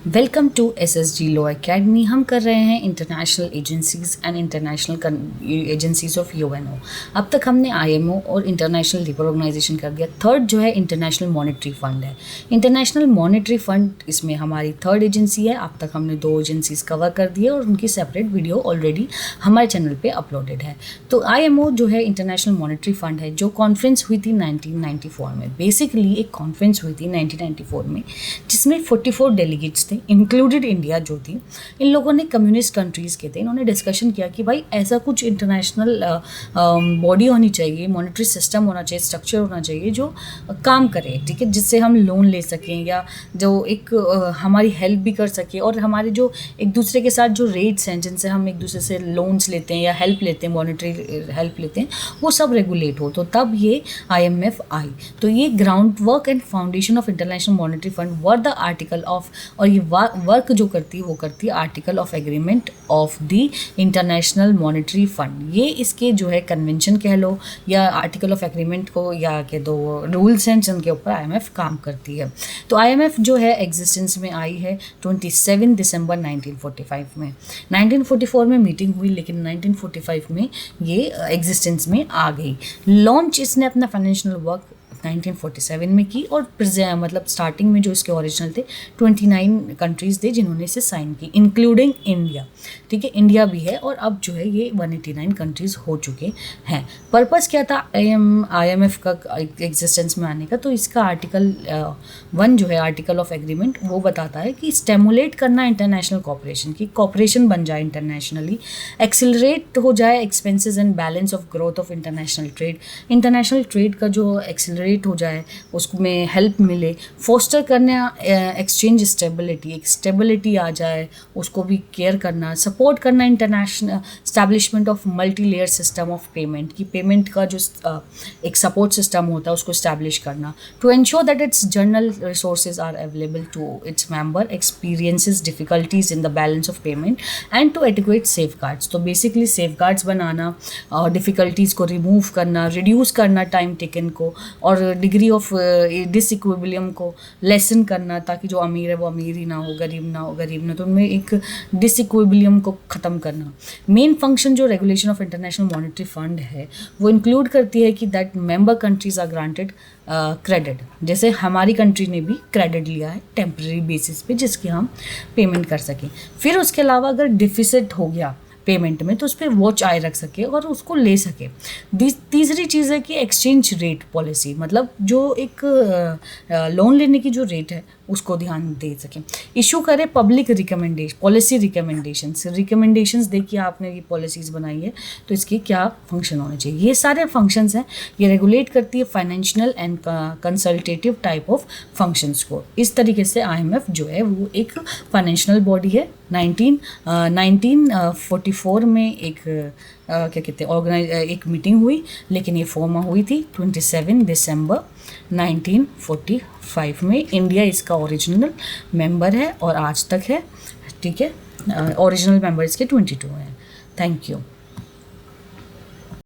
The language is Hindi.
Welcome to SSG law academy. हम कर रहे हैं international agencies and international agencies of UNO. अब तक हमने आईएमओ और इंटरनेशनल लेबर ऑर्गेनाइजेशन कर दिया। थर्ड जो है इंटरनेशनल मॉनेटरी फंड है। इंटरनेशनल मॉनेटरी फंड इसमें हमारी थर्ड एजेंसी है। अब तक हमने 2 एजेंसीज कवर कर दिए और उनकी सेपरेट वीडियो ऑलरेडी हमारे चैनल पे अपलोडेड है। तो आईएमओ जो है इंटरनेशनल मॉनेटरी फंड है, जो कॉन्फ्रेंस हुई थी 1994 में। बेसिकली एक कॉन्फ्रेंस हुई थी 1994 में जिसमें 44 डेलीगेट्स थे, इंक्लूडेड इंडिया जो थी। इन लोगों ने कम्युनिस्ट कंट्रीज़ के थे। इन्होंने डिस्कशन किया कि भाई ऐसा कुछ इंटरनेशनल बॉडी होनी चाहिए, मॉनेटरी सिस्टम होना चाहिए, स्ट्रक्चर होना चाहिए जो काम करे, ठीक है, जिससे हम लोन ले सकें या जो एक हमारी हेल्प भी कर सके, और हमारे जो एक दूसरे के साथ जो रेट्स हैं जिनसे हम एक दूसरे से लोन्स लेते हैं या हेल्प लेते हैं, मॉनेटरी हेल्प लेते हैं, वो सब रेगुलेट हो। तो तब ये IMF आई। तो ये ground work and foundation of international monetary fund were the article of, और ये वर्क जो करती है वो करती है article of agreement of the international monetary fund. ये इसके जो है कन्वेंशन कह लो या आर्टिकल ऑफ एग्रीमेंट को या के दो रूल्स हैं जिनके ऊपर IMF काम करती है। तो IMF जो है एग्जिस्टेंस में आई है 27 दिसंबर 1945 में। 1944 में मीटिंग हुई, लेकिन 1945 में ये एग्जिस्टेंस में आ गई। लॉन्च इसने अपना फाइनेंशियल वर्क 1947 में की, और मतलब स्टार्टिंग में जो इसके ओरिजिनल थे 29 कंट्रीज़ थे जिन्होंने इसे साइन की, इंक्लूडिंग इंडिया, ठीक है, इंडिया भी है। और अब जो है ये 189 कंट्रीज़ हो चुके हैं। पर्पस क्या था IMF का एग्जिस्टेंस में आने का? तो इसका आर्टिकल 1 जो है आर्टिकल ऑफ एग्रीमेंट, वो बताता है कि स्टेमुलेट करना इंटरनेशनल कॉपरेशन की, कॉपरेशन बन जाए इंटरनेशनली, एक्सिलरेट हो जाए expenses and balance of growth of international trade, international trade का जो एक्सिलरेट हो जाए, उसमें हेल्प मिले, फोस्टर करना एक्सचेंज स्टेबिलिटी, एक स्टेबिलिटी आ जाए, उसको भी केयर करना, सपोर्ट करना international establishment of multi layer system of payment, की पेमेंट का जो एक सपोर्ट सिस्टम होता है उसको स्टैब्लिश करना, to ensure that its general resources are available to its member, experiences difficulties in the balance of payment and to adequate safeguards. तो बेसिकली सेफ गार्ड्स बनाना, डिफ़िकल्टीज़ को रिमूव करना, रिड्यूस करना टाइम टेकन को, और डिग्री ऑफ डिसइक्विलिब्रियम को लेसन करना, ताकि जो अमीर है वो अमीर ही ना हो, गरीब ना हो गरीब ना, तो उनमें एक डिसइक्विलिब्रियम को ख़त्म करना। मेन फंक्शन जो regulation of international monetary fund है वो इंक्लूड करती है कि that member countries are granted credit, जैसे हमारी कंट्री ने भी क्रेडिट लिया है टेम्प्रेरी बेसिस पे, जिसकी हम पेमेंट कर सकें। फिर उसके अलावा अगर डिफिसिट हो गया पेमेंट में तो उस पर वॉच आए रख सके और उसको ले सके। तीसरी चीज़ है कि एक्सचेंज रेट पॉलिसी, मतलब जो एक लोन लेने की जो रेट है उसको ध्यान दे सकें। इशू करे पब्लिक रिकमेंडेशन, पॉलिसी रिकमेंडेशंस दे कि आपने ये पॉलिसीज़ बनाई है तो इसकी क्या फंक्शन होने चाहिए। ये सारे फंक्शंस हैं। ये रेगुलेट करती है financial and consultative type of functions को। इस तरीके से IMF जो है वो एक फाइनेंशियल बॉडी है। 1944 में एक क्या कहते हैं एक मीटिंग हुई, लेकिन ये फॉर्म हुई थी 27 दिसंबर 1945 में। इंडिया इसका ओरिजिनल मेंबर है और आज तक है, ठीक है। ओरिजिनल मेंबर इसके 22 हैं। Thank you.